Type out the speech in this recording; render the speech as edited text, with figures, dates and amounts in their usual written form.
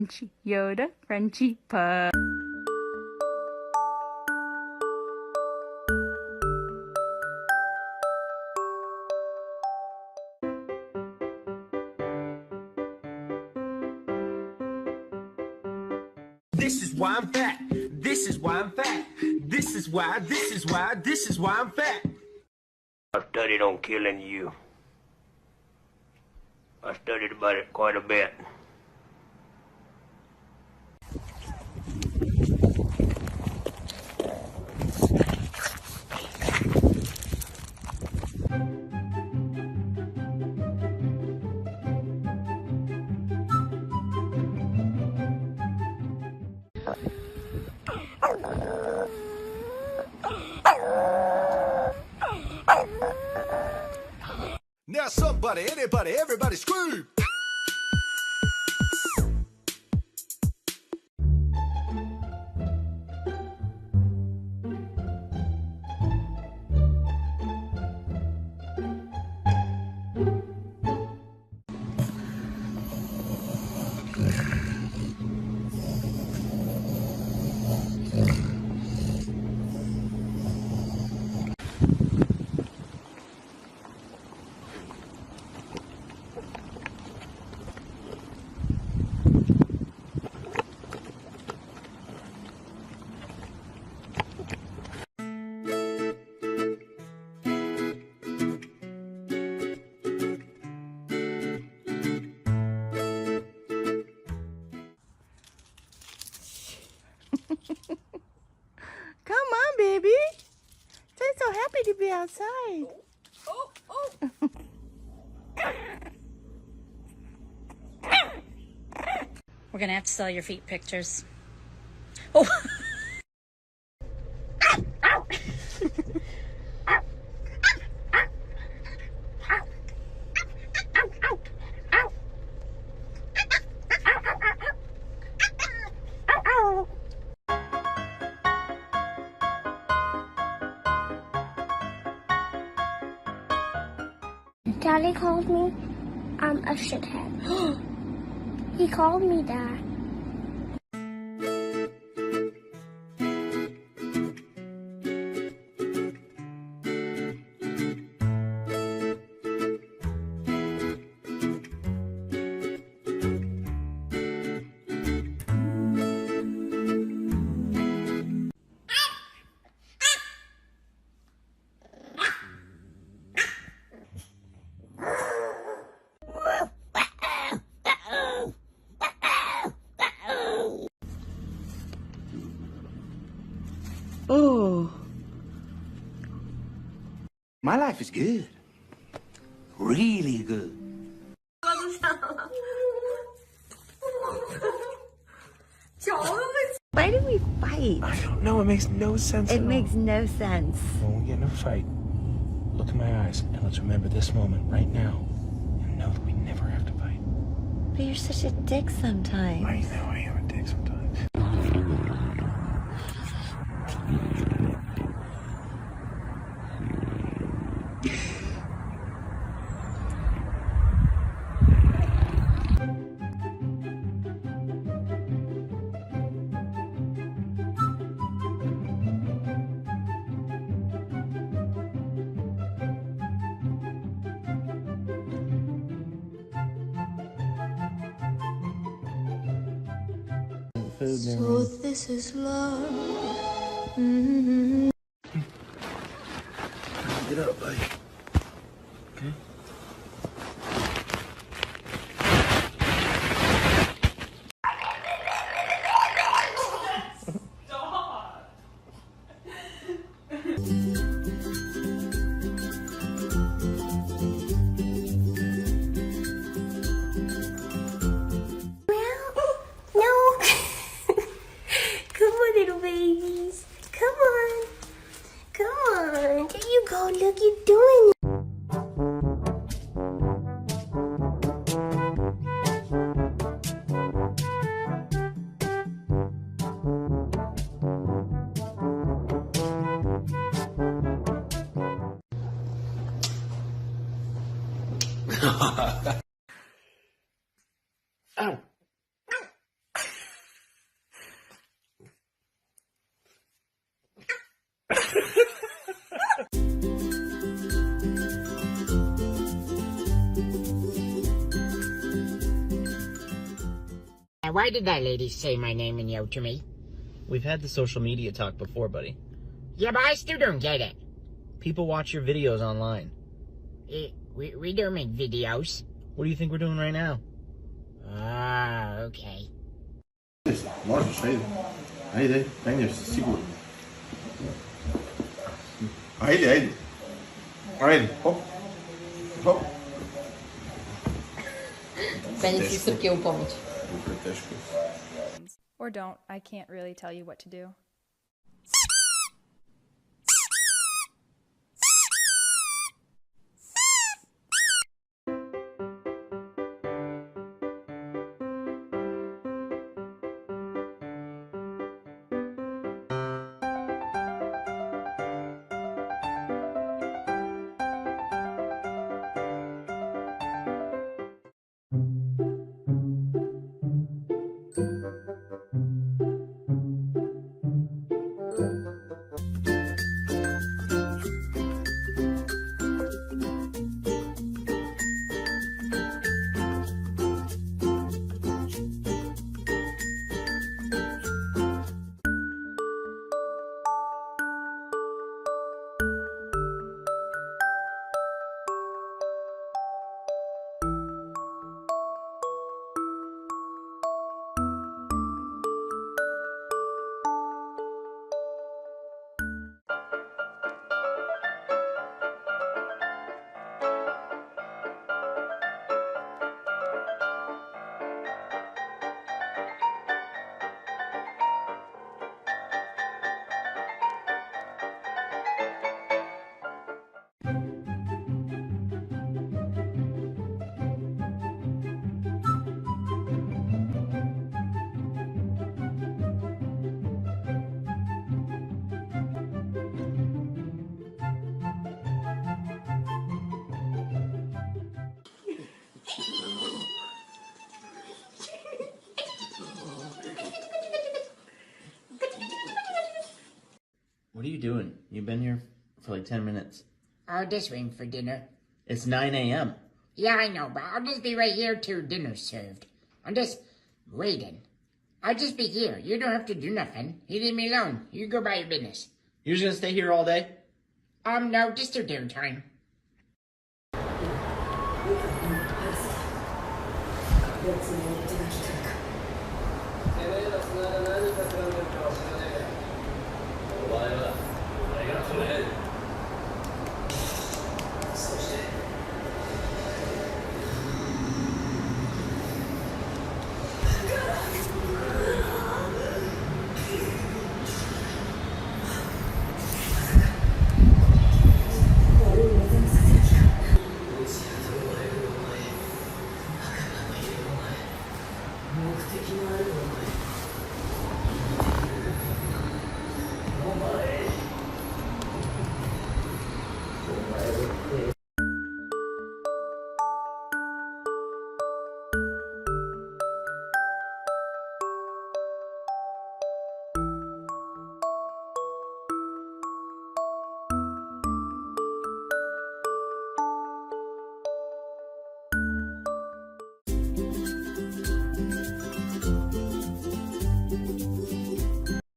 Crunchy Yoda, crunchy pug. This is why I'm fat. This is why I'm fat. This is why I'm fat. I studied on killing you. I studied about it quite a bit. Now somebody, anybody, everybody scream. Come on, baby. They're so happy to be outside. We're gonna have to sell your feet pictures. Oh. Daddy called me a shithead. He called me that. Oh. My life is good. Really good. Why do we fight? I don't know. It makes no sense. It makes no sense. When we get in a fight, look in my eyes and let's remember this moment right now and know that we never have to fight. But you're such a dick sometimes. I know I am a dick sometimes. So this is love. Get up, buddy. Okay? No. Come on, little babies. Come on. Come on. There you go. Look, you're doing Why did that lady say my name and yo to me? We've had the social media talk before, buddy. Yeah, but I still don't get it. People watch your videos online. We don't make videos. What do you think we're doing right now? Ah, okay. Možeš, ajde. Ajde, penješ se sigurno. Ajde, ajde. Ajde, hop. Hop. Penje si Srke u pomoć. Teško. Or don't. I can't really tell you what to do. What are you doing? You've been here for like 10 minutes. Oh, just waiting for dinner. It's 9 a.m. Yeah, I know, but I'll just be right here till dinner's served. I'm just waiting. I'll just be here. You don't have to do nothing. You leave me alone. You go about your business. You're just gonna stay here all day? No, just till dinner time.